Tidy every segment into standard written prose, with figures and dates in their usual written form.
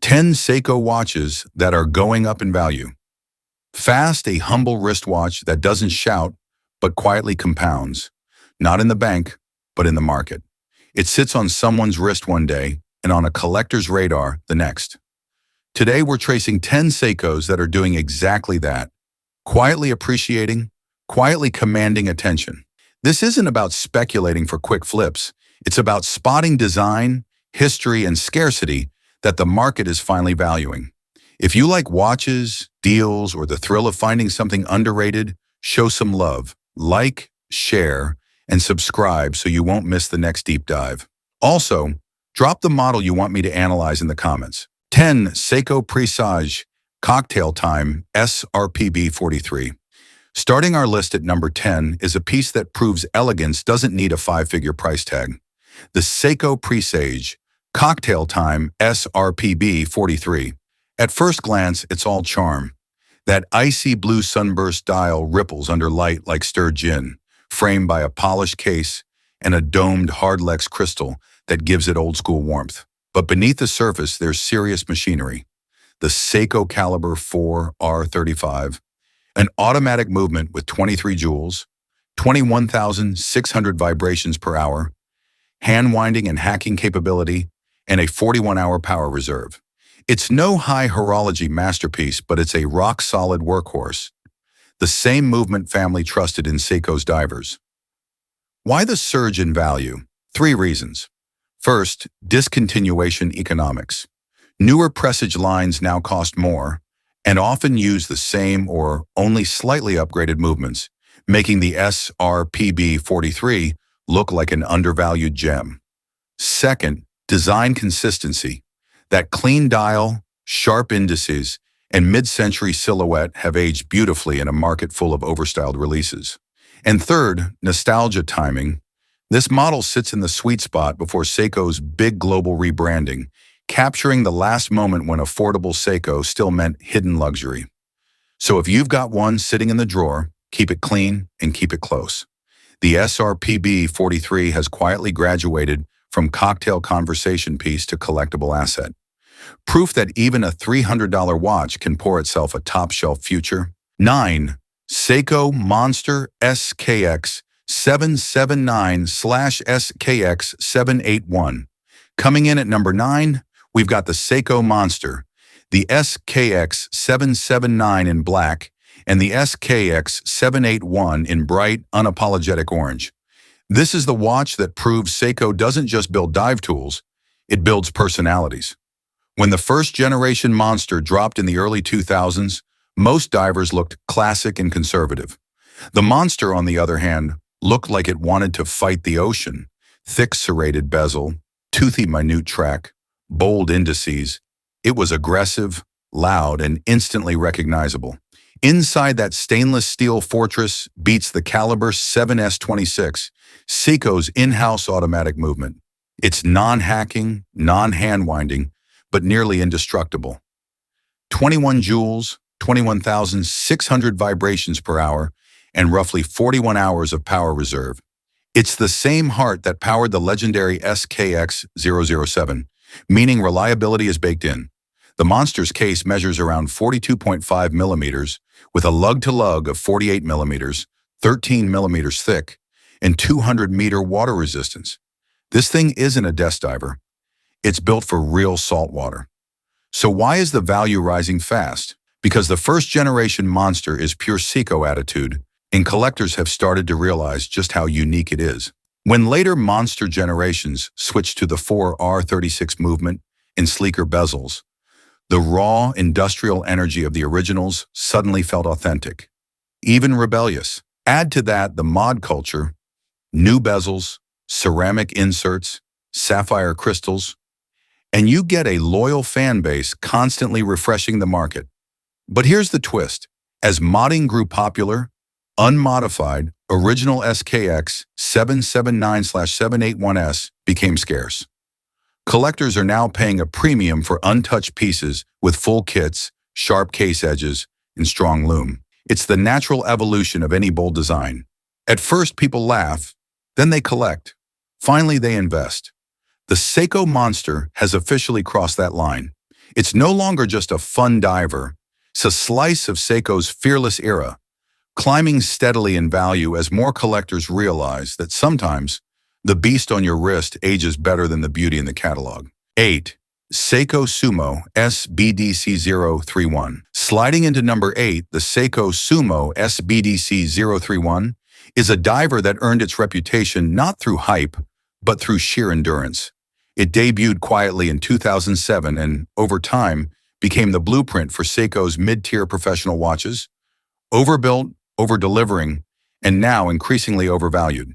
10 Seiko watches that are going up in value. Fast, a humble wristwatch that doesn't shout, but quietly compounds. Not in the bank, but in the market. It sits on someone's wrist one day and on a collector's radar the next. Today, we're tracing 10 Seikos that are doing exactly that. Quietly appreciating, quietly commanding attention. This isn't about speculating for quick flips. It's about spotting design, history, and scarcity that the market is finally valuing. If you like watches, deals, or the thrill of finding something underrated, show some love. Like, share, and subscribe so you won't miss the next deep dive. Also, drop the model you want me to analyze in the comments. 10 Seiko Presage Cocktail Time SRPB 43. Starting our list at number 10 is a piece that proves elegance doesn't need a five-figure price tag. The Seiko Presage Cocktail Time SRPB 43. At first glance, it's all charm. That icy blue sunburst dial ripples under light like stirred gin, framed by a polished case and a domed hardlex crystal that gives it old-school warmth. But beneath the surface, there's serious machinery. The Seiko Caliber 4R35, an automatic movement with 23 joules, 21,600 vibrations per hour, hand-winding and hacking capability, and a 41-hour power reserve. It's no high horology masterpiece, but it's a rock-solid workhorse. The same movement family trusted in Seiko's divers. Why the surge in value? 3 reasons. First, discontinuation economics. Newer Presage lines now cost more and often use the same or only slightly upgraded movements, making the SRPB 43 look like an undervalued gem. Second, design consistency. That clean dial, sharp indices, and mid-century silhouette have aged beautifully in a market full of overstyled releases. And third, nostalgia timing. This model sits in the sweet spot before Seiko's big global rebranding, capturing the last moment when affordable Seiko still meant hidden luxury. So if you've got one sitting in the drawer, keep it clean and keep it close. The SRPB 43 has quietly graduated from cocktail conversation piece to collectible asset. Proof that even a $300 watch can pour itself a top-shelf future. 9. Seiko Monster SKX 779/SKX 781. Coming in at number 9, we've got the Seiko Monster, the SKX 779 in black, and the SKX 781 in bright, unapologetic orange. This is the watch that proves Seiko doesn't just build dive tools, it builds personalities. When the first generation Monster dropped in the early 2000s, most divers looked classic and conservative. The Monster, on the other hand, looked like it wanted to fight the ocean. Thick serrated bezel, toothy minute track, bold indices. It was aggressive, loud, and instantly recognizable. Inside that stainless steel fortress beats the Caliber 7S26, Seiko's in-house automatic movement. It's non-hacking, non-hand-winding, but nearly indestructible. 21 joules, 21,600 vibrations per hour, and roughly 41 hours of power reserve. It's the same heart that powered the legendary SKX 007, meaning reliability is baked in. The Monster's case measures around 42.5 millimeters, with a lug-to-lug of 48 millimeters, 13 millimeters thick, and 200-meter water resistance. This thing isn't a desk diver. It's built for real saltwater. So why is the value rising fast? Because the first-generation Monster is pure Seiko attitude, and collectors have started to realize just how unique it is. When later Monster generations switched to the 4R36 movement and sleeker bezels, the raw, industrial energy of the originals suddenly felt authentic, even rebellious. Add to that the mod culture, new bezels, ceramic inserts, sapphire crystals, and you get a loyal fan base constantly refreshing the market. But here's the twist. As modding grew popular, unmodified, original SKX 779/781S became scarce. Collectors are now paying a premium for untouched pieces with full kits, sharp case edges, and strong lume. It's the natural evolution of any bold design. At first, people laugh, then they collect. Finally, they invest. The Seiko Monster has officially crossed that line. It's no longer just a fun diver. It's a slice of Seiko's fearless era, climbing steadily in value as more collectors realize that sometimes the beast on your wrist ages better than the beauty in the catalog. 8. Seiko Sumo SBDC031. Sliding into number 8, the Seiko Sumo SBDC031 is a diver that earned its reputation not through hype, but through sheer endurance. It debuted quietly in 2007 and, over time, became the blueprint for Seiko's mid-tier professional watches, overbuilt, over-delivering, and now increasingly overvalued.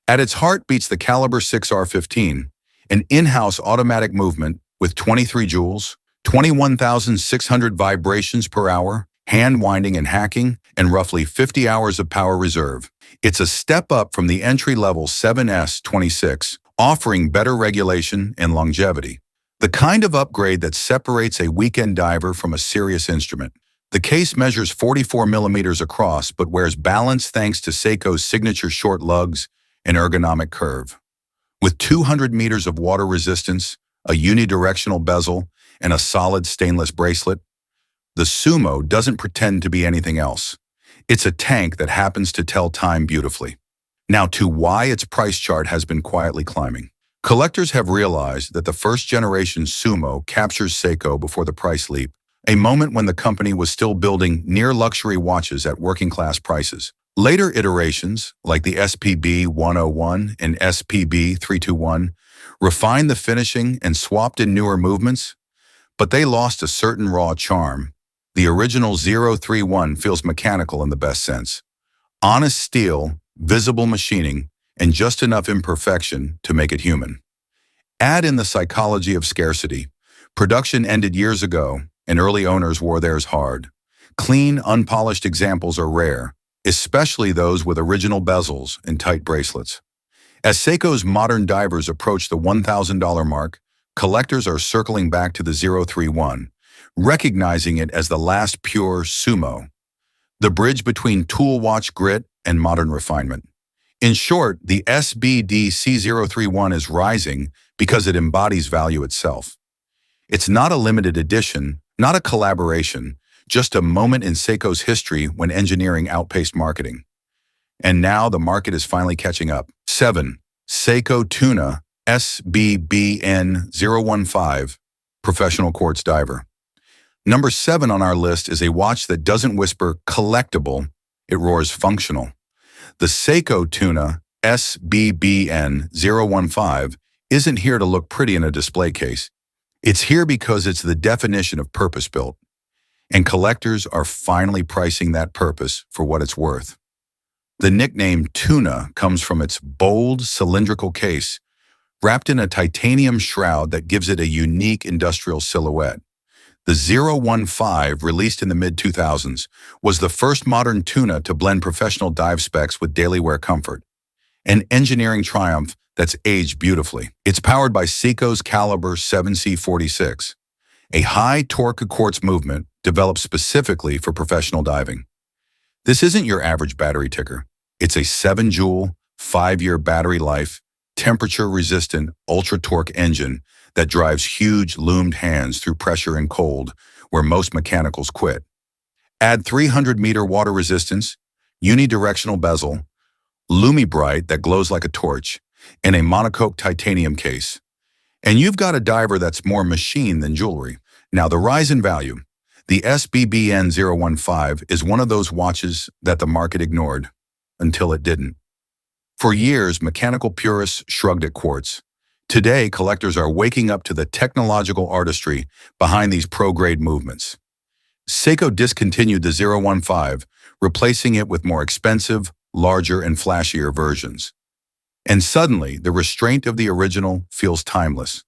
At its heart beats the Caliber 6R15, an in-house automatic movement with 23 joules, 21,600 vibrations per hour, hand winding and hacking, and roughly 50 hours of power reserve. It's a step up from the entry-level 7S26, offering better regulation and longevity. The kind of upgrade that separates a weekend diver from a serious instrument. The case measures 44 millimeters across but wears balance thanks to Seiko's signature short lugs and ergonomic curve. With 200 meters of water resistance, a unidirectional bezel, and a solid stainless bracelet, the Sumo doesn't pretend to be anything else. It's a tank that happens to tell time beautifully. Now to why its price chart has been quietly climbing. Collectors have realized that the first-generation Sumo captures Seiko before the price leap, a moment when the company was still building near-luxury watches at working-class prices. Later iterations, like the SPB 101 and SPB 321, refined the finishing and swapped in newer movements, but they lost a certain raw charm. The original 031 feels mechanical in the best sense. Honest steel, visible machining, and just enough imperfection to make it human. Add in the psychology of scarcity. Production ended years ago, and early owners wore theirs hard. Clean, unpolished examples are rare, especially those with original bezels and tight bracelets. As Seiko's modern divers approach the $1,000 mark, collectors are circling back to the 031, recognizing it as the last pure Sumo, the bridge between tool watch grit and modern refinement. In short, the SBDC031 is rising because it embodies value itself. It's not a limited edition, not a collaboration, just a moment in Seiko's history when engineering outpaced marketing. And now the market is finally catching up. 7. Seiko Tuna SBBN015, Professional Quartz Diver. Number 7 on our list is a watch that doesn't whisper collectible, it roars functional. The Seiko Tuna SBBN015 isn't here to look pretty in a display case. It's here because it's the definition of purpose-built, and collectors are finally pricing that purpose for what it's worth. The nickname Tuna comes from its bold, cylindrical case, wrapped in a titanium shroud that gives it a unique industrial silhouette. The 015, released in the mid-2000s, was the first modern Tuna to blend professional dive specs with daily wear comfort, an engineering triumph that's aged beautifully. It's powered by Seiko's Caliber 7C46, a high-torque quartz movement developed specifically for professional diving. This isn't your average battery ticker. It's a 7-joule, 5-year battery life, temperature-resistant, ultra-torque engine that drives huge loomed hands through pressure and cold, where most mechanicals quit. Add 300-meter water resistance, unidirectional bezel, Lumi-Bright that glows like a torch, and a monocoque titanium case. And you've got a diver that's more machine than jewelry. Now, the rise in value. The SBBN015 is one of those watches that the market ignored, until it didn't. For years, mechanical purists shrugged at quartz. Today, collectors are waking up to the technological artistry behind these pro-grade movements. Seiko discontinued the 015, replacing it with more expensive, larger, and flashier versions. And suddenly, the restraint of the original feels timeless.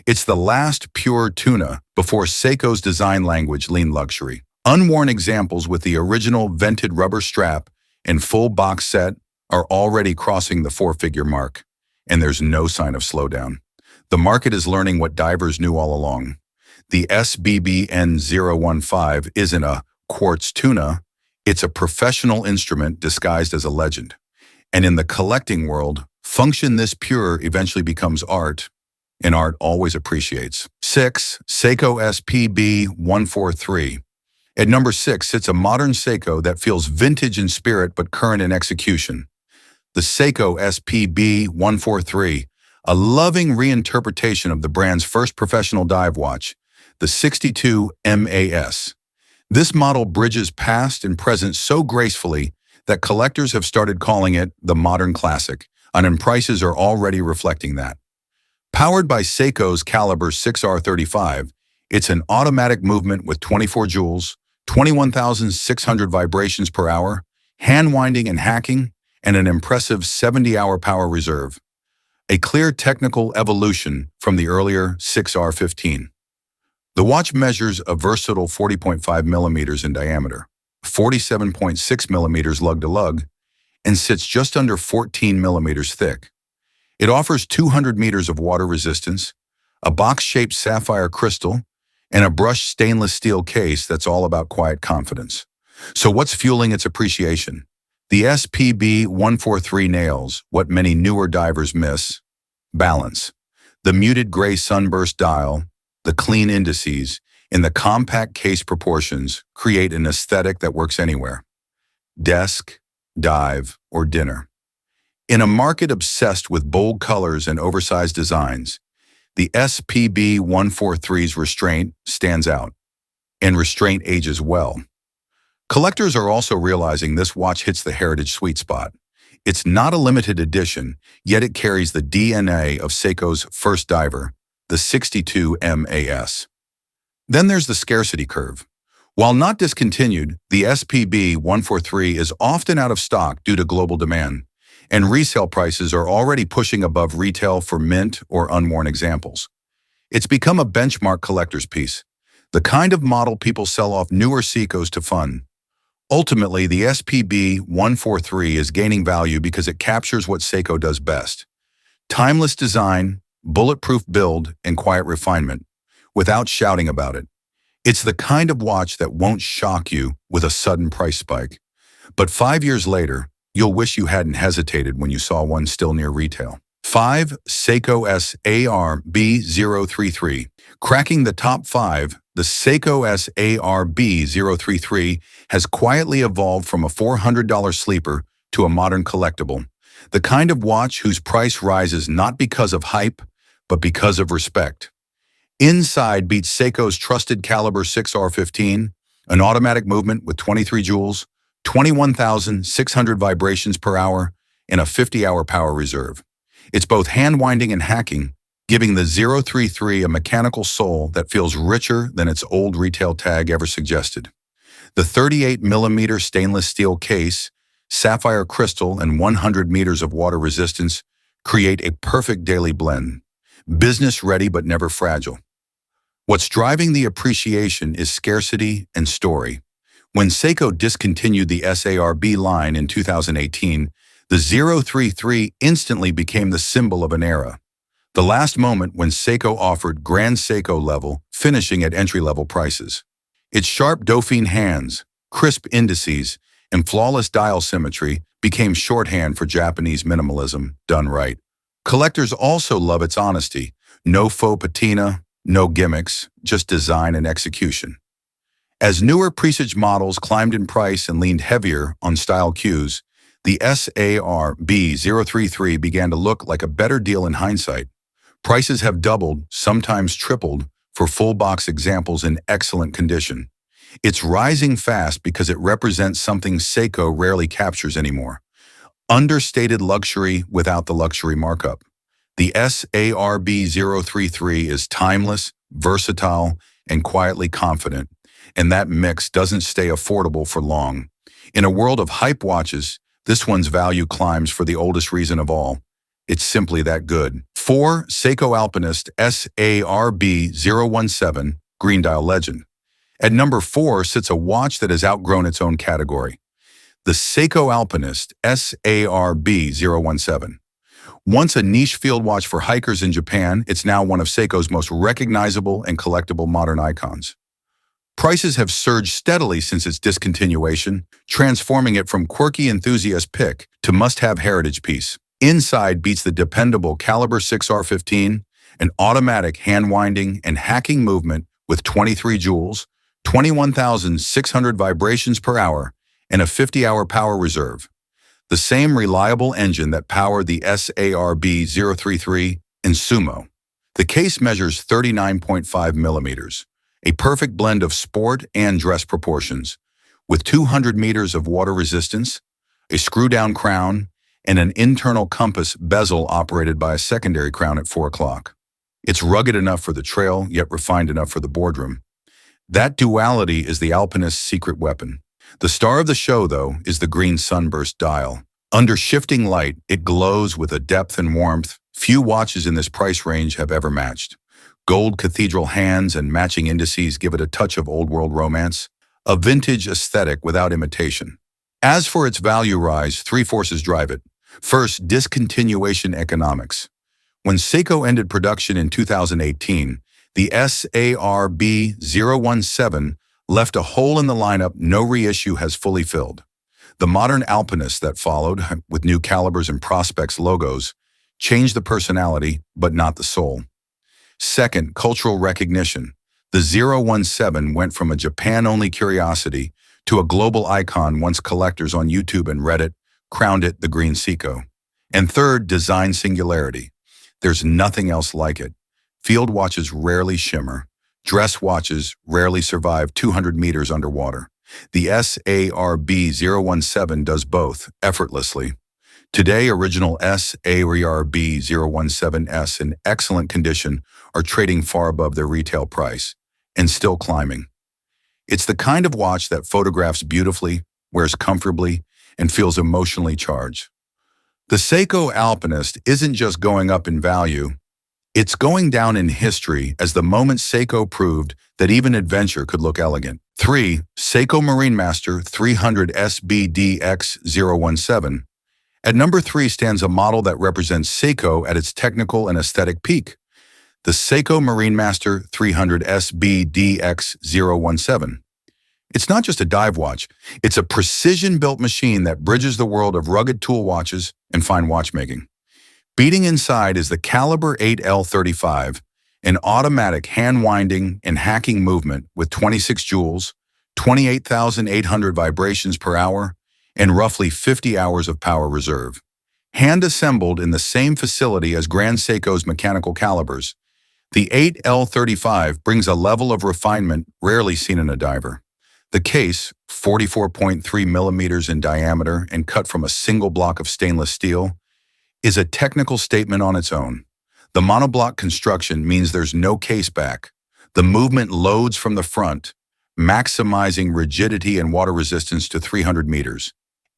It's the last pure Tuna before Seiko's design language leaned luxury. Unworn examples with the original vented rubber strap and full box set are already crossing the 4-figure mark, and there's no sign of slowdown. The market is learning what divers knew all along. The SBBN015 isn't a quartz Tuna, it's a professional instrument disguised as a legend. And in the collecting world, function this pure eventually becomes art, and art always appreciates. 6. Seiko SPB143. At number 6 sits a modern Seiko that feels vintage in spirit but current in execution. The Seiko SPB143, a loving reinterpretation of the brand's first professional dive watch, the 62 MAS. This model bridges past and present so gracefully that collectors have started calling it the modern classic, and prices are already reflecting that. Powered by Seiko's Caliber 6R35, it's an automatic movement with 24 joules, 21,600 vibrations per hour, hand winding and hacking, and an impressive 70-hour power reserve. A clear technical evolution from the earlier 6R15. The watch measures a versatile 40.5 millimeters in diameter, 47.6 millimeters lug-to-lug, and sits just under 14 millimeters thick. It offers 200 meters of water resistance, a box-shaped sapphire crystal, and a brushed stainless steel case that's all about quiet confidence. So what's fueling its appreciation? The SPB143 nails what many newer divers miss: balance. The muted gray sunburst dial, the clean indices, and the compact case proportions create an aesthetic that works anywhere. Desk, dive, or dinner. In a market obsessed with bold colors and oversized designs, the SPB143's restraint stands out, and restraint ages well. Collectors are also realizing this watch hits the heritage sweet spot. It's not a limited edition, yet it carries the DNA of Seiko's first diver, the 62 MAS. Then there's the scarcity curve. While not discontinued, the SPB143 is often out of stock due to global demand, and resale prices are already pushing above retail for mint or unworn examples. It's become a benchmark collector's piece, the kind of model people sell off newer Seikos to fund. Ultimately, the SPB143 is gaining value because it captures what Seiko does best: timeless design, bulletproof build, and quiet refinement, without shouting about it. It's the kind of watch that won't shock you with a sudden price spike. But 5 years later, you'll wish you hadn't hesitated when you saw one still near retail. 5. Seiko SARB033. Cracking the top 5, the Seiko SARB033 has quietly evolved from a $400 sleeper to a modern collectible, the kind of watch whose price rises not because of hype, but because of respect. Inside beats Seiko's trusted Caliber 6R15, an automatic movement with 23 joules, 21,600 vibrations per hour, and a 50-hour power reserve. It's both hand-winding and hacking, giving the 033 a mechanical soul that feels richer than its old retail tag ever suggested. The 38mm stainless steel case, sapphire crystal, and 100 meters of water resistance create a perfect daily blend. Business-ready but never fragile. What's driving the appreciation is scarcity and story. When Seiko discontinued the SARB line in 2018, the 033 instantly became the symbol of an era. The last moment when Seiko offered Grand Seiko level, finishing at entry-level prices. Its sharp Dauphine hands, crisp indices, and flawless dial symmetry became shorthand for Japanese minimalism done right. Collectors also love its honesty. No faux patina, no gimmicks, just design and execution. As newer Presage models climbed in price and leaned heavier on style cues, the SARB033 began to look like a better deal in hindsight. Prices have doubled, sometimes tripled, for full-box examples in excellent condition. It's rising fast because it represents something Seiko rarely captures anymore: understated luxury without the luxury markup. The SARB033 is timeless, versatile, and quietly confident, and that mix doesn't stay affordable for long. In a world of hype watches, this one's value climbs for the oldest reason of all: it's simply that good. 4. Seiko Alpinist SARB017 Green Dial Legend. At number 4 sits a watch that has outgrown its own category: the Seiko Alpinist SARB017. Once a niche field watch for hikers in Japan, it's now one of Seiko's most recognizable and collectible modern icons. Prices have surged steadily since its discontinuation, transforming it from quirky enthusiast pick to must-have heritage piece. Inside beats the dependable Caliber 6R15, an automatic hand-winding and hacking movement with 23 joules, 21,600 vibrations per hour, and a 50-hour power reserve. The same reliable engine that powered the SARB-033 and Sumo. The case measures 39.5 millimeters, a perfect blend of sport and dress proportions, with 200 meters of water resistance, a screw-down crown, and an internal compass bezel operated by a secondary crown at 4 o'clock. It's rugged enough for the trail, yet refined enough for the boardroom. That duality is the Alpinist's secret weapon. The star of the show, though, is the green sunburst dial. Under shifting light, it glows with a depth and warmth few watches in this price range have ever matched. Gold cathedral hands and matching indices give it a touch of old-world romance, a vintage aesthetic without imitation. As for its value rise, three forces drive it. First, discontinuation economics. When Seiko ended production in 2018, the SARB-017 left a hole in the lineup no reissue has fully filled. The modern Alpinist that followed, with new calibers and Prospects logos, changed the personality, but not the soul. Second, cultural recognition. The 017 went from a Japan-only curiosity to a global icon once collectors on YouTube and Reddit crowned it the Grand Seiko. And third, design singularity. There's nothing else like it. Field watches rarely shimmer. Dress watches rarely survive 200 meters underwater. The SARB-017 does both, effortlessly. Today, original SARB-017S in excellent condition are trading far above their retail price, and still climbing. It's the kind of watch that photographs beautifully, wears comfortably, and feels emotionally charged. The Seiko Alpinist isn't just going up in value, it's going down in history as the moment Seiko proved that even adventure could look elegant. 3. Seiko MarineMaster 300 SBDX-017. At number 3 stands a model that represents Seiko at its technical and aesthetic peak. The Seiko MarineMaster 300 SBDX-017. It's not just a dive watch, it's a precision-built machine that bridges the world of rugged tool watches and fine watchmaking. Beating inside is the Caliber 8L35, an automatic hand-winding and hacking movement with 26 joules, 28,800 vibrations per hour, and roughly 50 hours of power reserve. Hand-assembled in the same facility as Grand Seiko's mechanical calibers, the 8L35 brings a level of refinement rarely seen in a diver. The case, 44.3 millimeters in diameter and cut from a single block of stainless steel, is a technical statement on its own. The monoblock construction means there's no case back. The movement loads from the front, maximizing rigidity and water resistance to 300 meters.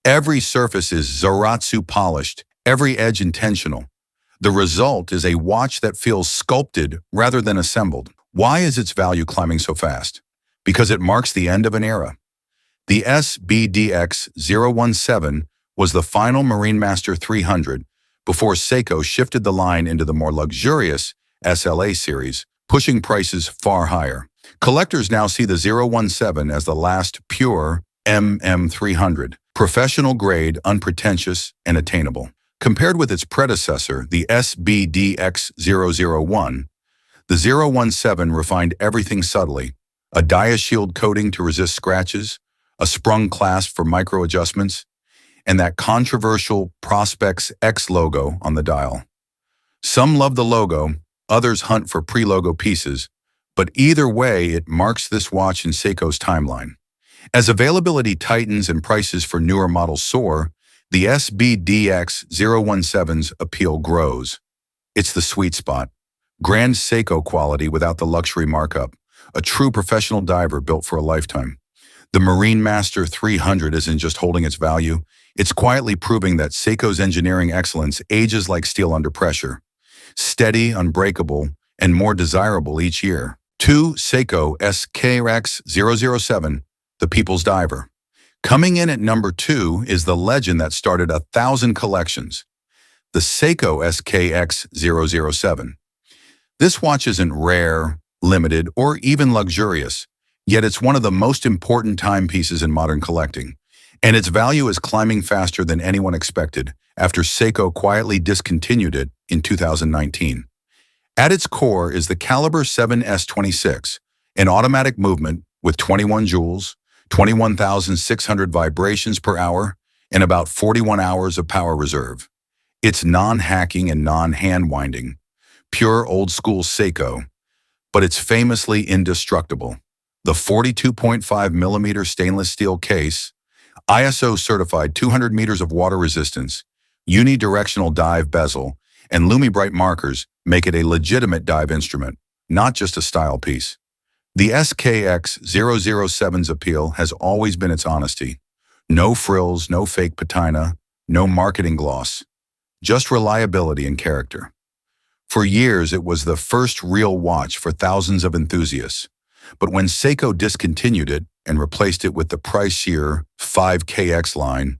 Every surface is Zaratsu polished, every edge intentional. The result is a watch that feels sculpted rather than assembled. Why is its value climbing so fast? Because it marks the end of an era. The SBDX-017 was the final MarineMaster 300 before Seiko shifted the line into the more luxurious SLA series, pushing prices far higher. Collectors now see the 017 as the last pure MM300, professional grade, unpretentious, and attainable. Compared with its predecessor, the SBDX-001, the 017 refined everything subtly: a diashield coating to resist scratches, a sprung clasp for micro adjustments, and that controversial Prospects X logo on the dial. Some love the logo, others hunt for pre-logo pieces, but either way, it marks this watch in Seiko's timeline. As availability tightens and prices for newer models soar, the SBDX-017's appeal grows. It's the sweet spot. Grand Seiko quality without the luxury markup. A true professional diver built for a lifetime. The MarineMaster 300 isn't just holding its value, it's quietly proving that Seiko's engineering excellence ages like steel under pressure. Steady, unbreakable, and more desirable each year. 2. Seiko SKX-007, the People's Diver. Coming in at number 2 is the legend that started 1,000 collections. The Seiko SKX-007. This watch isn't rare, limited, or even luxurious, yet it's one of the most important timepieces in modern collecting, and its value is climbing faster than anyone expected after Seiko quietly discontinued it in 2019. At its core is the Caliber 7S26, an automatic movement with 21 joules, 21,600 vibrations per hour, and about 41 hours of power reserve. It's non-hacking and non-hand-winding, pure old-school Seiko, but it's famously indestructible. The 42.5mm stainless steel case, ISO-certified 200 meters of water resistance, unidirectional dive bezel, and Lumi-Bright markers make it a legitimate dive instrument, not just a style piece. The SKX007's appeal has always been its honesty. No frills, no fake patina, no marketing gloss, just reliability and character. For years, it was the first real watch for thousands of enthusiasts. But when Seiko discontinued it and replaced it with the pricier 5KX line,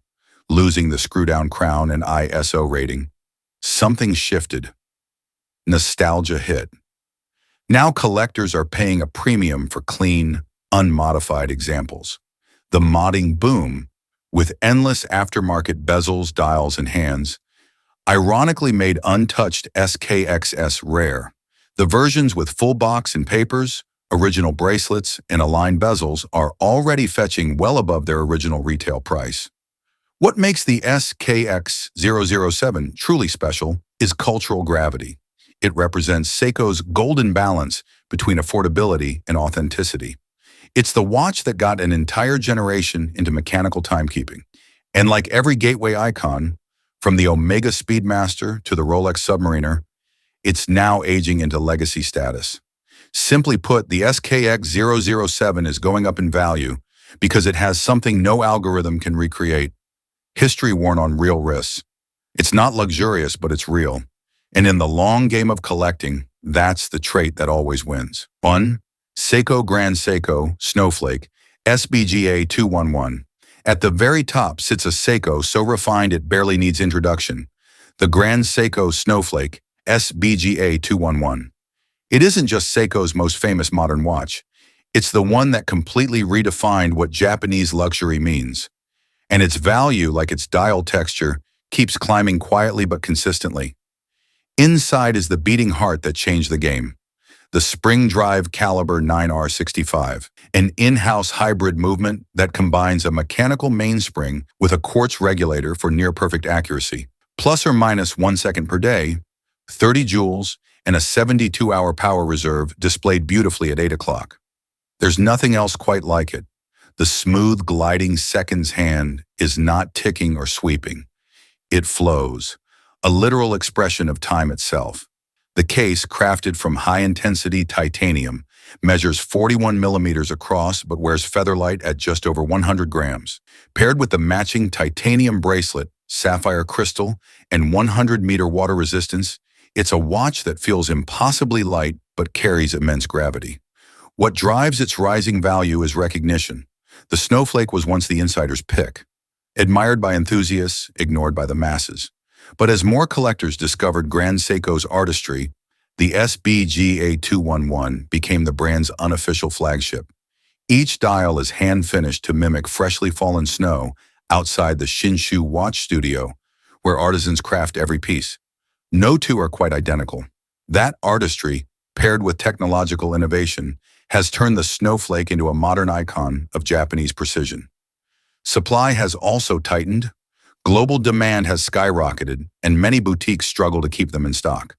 losing the screw-down crown and ISO rating, something shifted. Nostalgia hit. Now collectors are paying a premium for clean, unmodified examples. The modding boom, with endless aftermarket bezels, dials, and hands, ironically made untouched SKXS rare. The versions with full box and papers, original bracelets, and aligned bezels are already fetching well above their original retail price. What makes the SKX007 truly special is cultural gravity. It represents Seiko's golden balance between affordability and authenticity. It's the watch that got an entire generation into mechanical timekeeping. And like every gateway icon, from the Omega Speedmaster to the Rolex Submariner, it's now aging into legacy status. Simply put, the SKX007 is going up in value because it has something no algorithm can recreate: history worn on real wrists. It's not luxurious, but it's real. And in the long game of collecting, that's the trait that always wins. 1. Seiko Grand Seiko Snowflake SBGA 211. At the very top sits a Seiko so refined it barely needs introduction. The Grand Seiko Snowflake SBGA 211. It isn't just Seiko's most famous modern watch. It's the one that completely redefined what Japanese luxury means. And its value, like its dial texture, keeps climbing quietly but consistently. Inside is the beating heart that changed the game. The spring drive Caliber 9R65, an in-house hybrid movement that combines a mechanical mainspring with a quartz regulator for near-perfect accuracy. Plus or minus 1 second per day, 30 joules, and a 72-hour power reserve displayed beautifully at 8 o'clock. There's nothing else quite like it. The smooth gliding seconds hand is not ticking or sweeping. It flows, a literal expression of time itself. The case, crafted from high-intensity titanium, measures 41 millimeters across but wears featherlight at just over 100 grams. Paired with the matching titanium bracelet, sapphire crystal, and 100-meter water resistance, it's a watch that feels impossibly light but carries immense gravity. What drives its rising value is recognition. The Snowflake was once the insider's pick, admired by enthusiasts, ignored by the masses. But as more collectors discovered Grand Seiko's artistry, the SBGA 211 became the brand's unofficial flagship. Each dial is hand-finished to mimic freshly fallen snow outside the Shinshu Watch Studio, where artisans craft every piece. No two are quite identical. That artistry, paired with technological innovation, has turned the Snowflake into a modern icon of Japanese precision. Supply has also tightened. Global demand has skyrocketed, and many boutiques struggle to keep them in stock.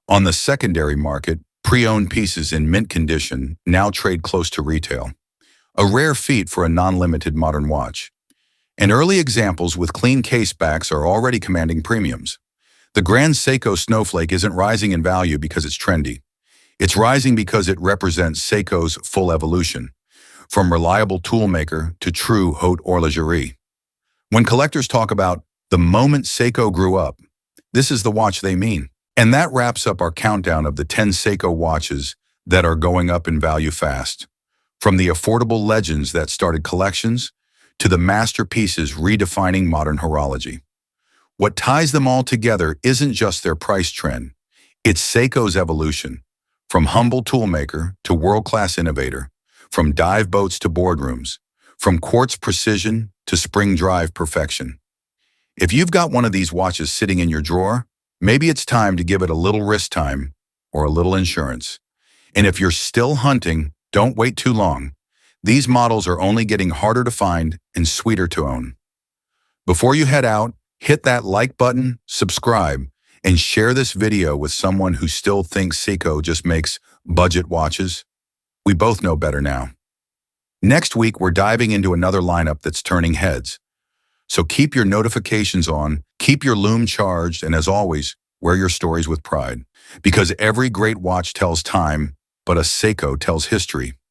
On the secondary market, pre-owned pieces in mint condition now trade close to retail, a rare feat for a non-limited modern watch. And early examples with clean case backs are already commanding premiums. The Grand Seiko Snowflake isn't rising in value because it's trendy. It's rising because it represents Seiko's full evolution, from reliable toolmaker to true haute horlogerie. When collectors talk about the moment Seiko grew up, this is the watch they mean. And that wraps up our countdown of the 10 Seiko watches that are going up in value fast. From the affordable legends that started collections to the masterpieces redefining modern horology. What ties them all together isn't just their price trend, it's Seiko's evolution. From humble toolmaker to world-class innovator, from dive boats to boardrooms, from quartz precision to spring drive perfection. If you've got one of these watches sitting in your drawer, maybe it's time to give it a little wrist time or a little insurance. And if you're still hunting, don't wait too long. These models are only getting harder to find and sweeter to own. Before you head out, hit that like button, subscribe, and share this video with someone who still thinks Seiko just makes budget watches. We both know better now. Next week, we're diving into another lineup that's turning heads. So keep your notifications on, keep your loom charged, and as always, wear your stories with pride. Because every great watch tells time, but a Seiko tells history.